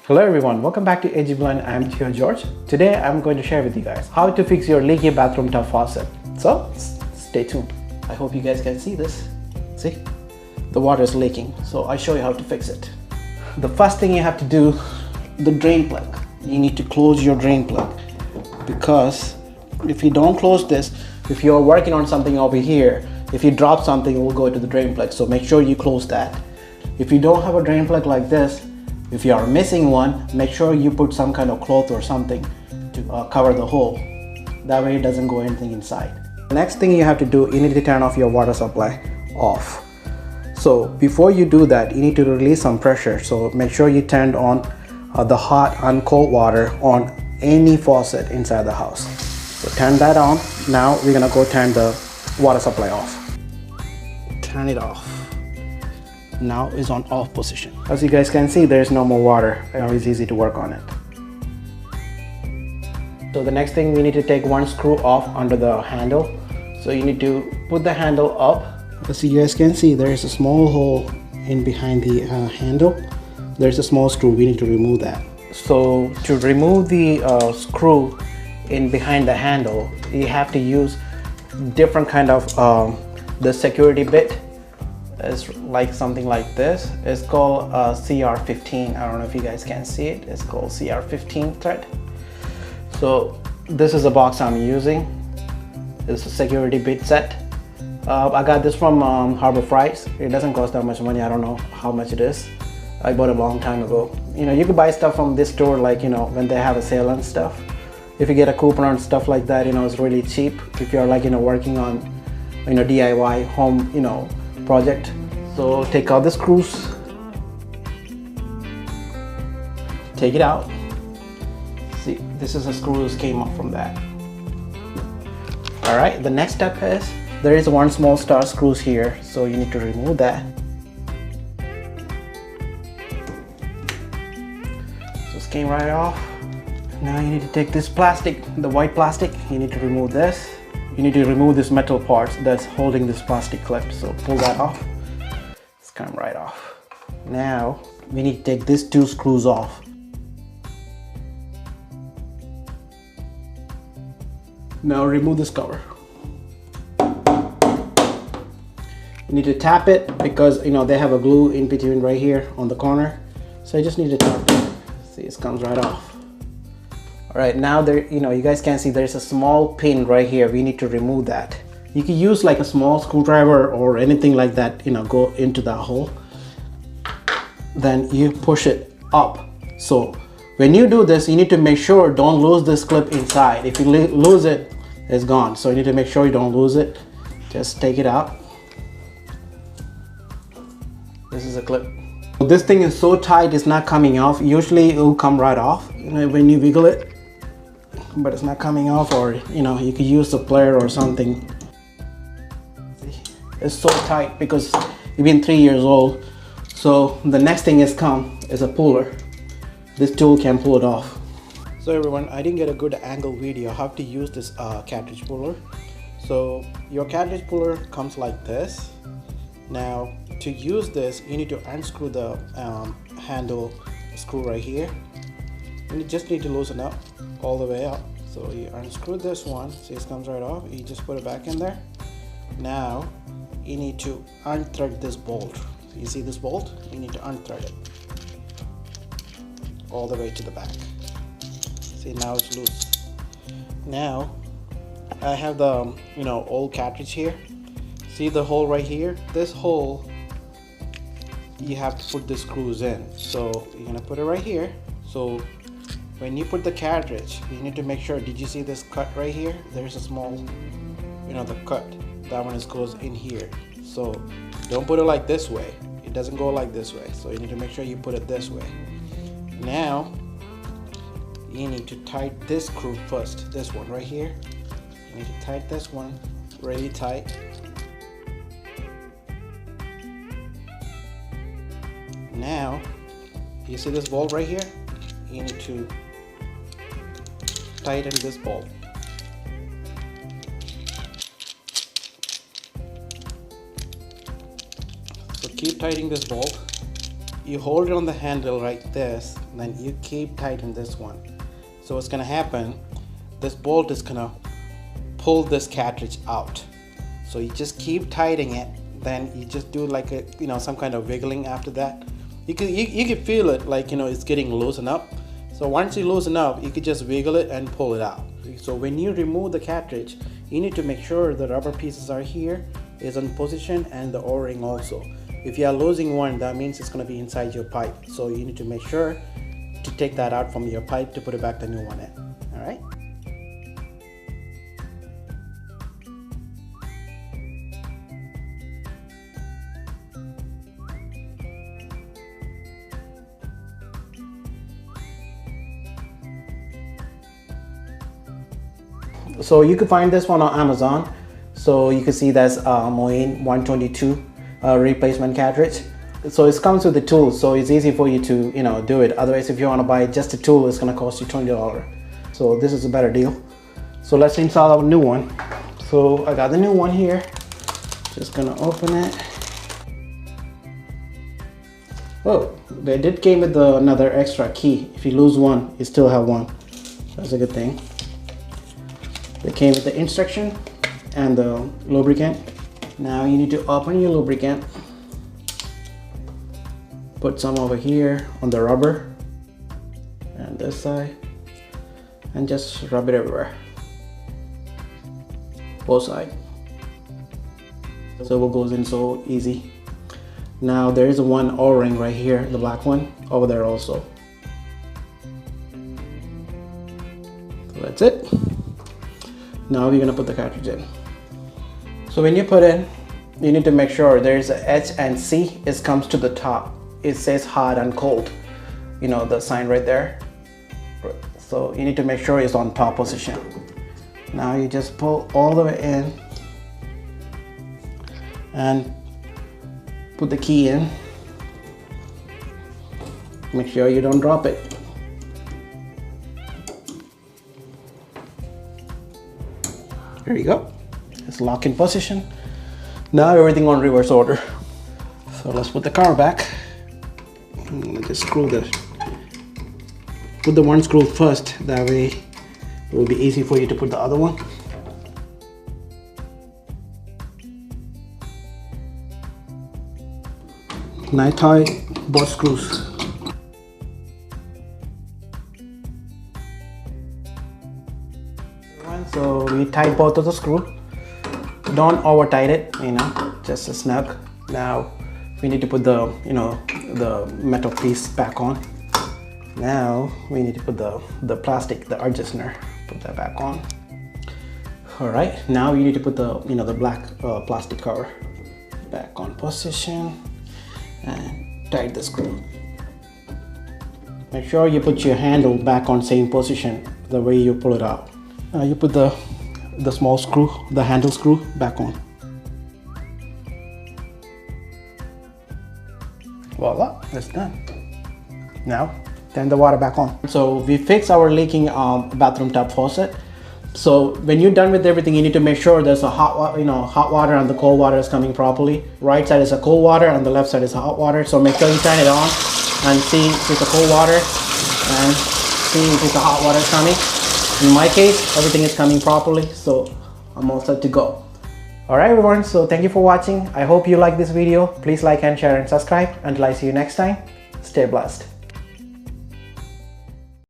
Hello everyone, welcome back to AG Blind. I'm Theo George. Today I'm going to share with you guys how to fix your leaky bathroom tub faucet. So stay tuned. I hope you guys can see this. See? The water is leaking, so I'll show you how to fix it. The first thing you have to do, the drain plug. You need to close your drain plug, because if you don't close this, if you're working on something over here, if you drop something, it will go to the drain plug. So make sure you close that. If you don't have a drain plug like this, if you are missing one, make sure you put some kind of cloth or something to cover the hole. That way it doesn't go anything inside. The next thing you have to do, you need to turn off your water supply off. So before you do that, you need to release some pressure. So make sure you turn on the hot and cold water on any faucet inside the house. So turn that on. Now we're gonna go turn the water supply off. Turn it off. Now is on off position. As you guys can see, there's no more water. It's easy to work on it. So the next thing, we need to take one screw off under the handle. So you need to put the handle up. As you guys can see, there is a small hole in behind the handle. There's a small screw. We need to remove that. So to remove the screw in behind the handle, you have to use different kind of the security bit. Is like something like this. It's called CR15. I don't know if you guys can see it. It's called CR15 thread. So this is the box I'm using. It's a security bit set. I got this from Harbor Freight. It doesn't cost that much money. I don't know how much it is. I bought it a long time ago. You know, you can buy stuff from this store, like, you know, when they have a sale and stuff. If you get a coupon and stuff like that, you know, it's really cheap. If you're like, you know, working on, you know, DIY home, you know, project. So take out the screws, take it out. See, this is a screw that came up from that. All right, the next step is there is one small star screws here, so you need to remove that. So it came right off. Now you need to take this plastic, the white plastic, you need to remove this. You need to remove this metal part that's holding this plastic clip. So pull that off. It's come right off. Now we need to take these two screws off. Now remove this cover. You need to tap it because, you know, they have a glue in between right here on the corner. So you just need to tap it. See, it comes right off. All right, now there, you know, you guys can see there's a small pin right here. We need to remove that. You can use like a small screwdriver or anything like that, you know, go into that hole. Then you push it up. So when you do this, you need to make sure don't lose this clip inside. If you lose it, it's gone. So you need to make sure you don't lose it. Just take it out. This is a clip. This thing is so tight, it's not coming off. Usually it will come right off, you know, when you wiggle it. But it's not coming off, or, you know, you could use a plier or something. It's so tight because you've been 3 years old. So the next thing is a puller. This tool can pull it off. So everyone, I didn't get a good angle video how to use this cartridge puller. So your cartridge puller comes like this. Now to use this, you need to unscrew the handle screw right here. And you just need to loosen up all the way up. So you unscrew this one, see it comes right off. You just put it back in there. Now you need to unthread this bolt. You see this bolt? You need to unthread it all the way to the back. See, now it's loose. Now I have the, you know, old cartridge here. See the hole right here? This hole, you have to put the screws in. So you're gonna put it right here. So when you put the cartridge, you need to make sure, did you see this cut right here? There's a small, you know, the cut. That one goes in here. So don't put it like this way. It doesn't go like this way. So you need to make sure you put it this way. Now, you need to tighten this screw first. This one right here. You need to tighten this one really tight. Now, you see this bolt right here? You need to tighten this bolt. So keep tightening this bolt. you hold it on the handle like this, then you keep tighten this one. So what's gonna happen, this bolt is gonna pull this cartridge out. So you just keep tightening it, then you just do like a, you know, some kind of wiggling after that. You can feel it, like, you know, it's getting loosened up. So once you loosen up, you could just wiggle it and pull it out. So when you remove the cartridge, you need to make sure the rubber pieces are here, is in position, and the O-ring also. If you are losing one, that means it's going to be inside your pipe. So you need to make sure to take that out from your pipe to put it back the new one in. All right. So you can find this one on Amazon. So you can see that's Moen 122 replacement cartridge. So it comes with the tool, so it's easy for you to, you know, do it. Otherwise, if you want to buy just a tool, it's going to cost you $20. So this is a better deal. So let's install our new one. So I got the new one here. Just gonna open it. Oh, they did came with another extra key. If you lose one, you still have one. That's a good thing. They came with the instruction and the lubricant. Now you need to open your lubricant. Put some over here on the rubber and this side, and just rub it everywhere, both sides. So it goes in so easy. Now there is one O-ring right here, the black one over there also. So that's it. Now we're gonna put the cartridge in. So when you put in, you need to make sure there's a H and C. It comes to the top. It says hot and cold. You know, the sign right there. So you need to make sure it's on top position. Now you just pull all the way in and put the key in. Make sure you don't drop it. There you go. It's locked in position. Now everything on reverse order. So let's put the car back. Let's just screw put the one screw first. That way it will be easy for you to put the other one. And I tie both screws. So we tied both of the screws. Don't over tight it, you know, just a snug. Now we need to put the, you know, the metal piece back on. Now we need to put the plastic, the adjuster, put that back on. All right, now you need to put the, you know, the black plastic cover back on position and tight the screw. Make sure you put your handle back on same position the way you pull it out. Now you put the small screw, the handle screw, back on. Voila, that's done. Now turn the water back on. So we fixed our leaking bathroom tub faucet. So when you're done with everything, you need to make sure there's a hot water and the cold water is coming properly. Right side is a cold water and the left side is hot water. So make sure you turn it on and see if it's a cold water and see if it's a hot water coming. In my case, everything is coming properly, so I'm all set to go. Alright everyone, so thank you for watching. I hope you like this video. Please like and share and subscribe. Until I see you next time, stay blessed.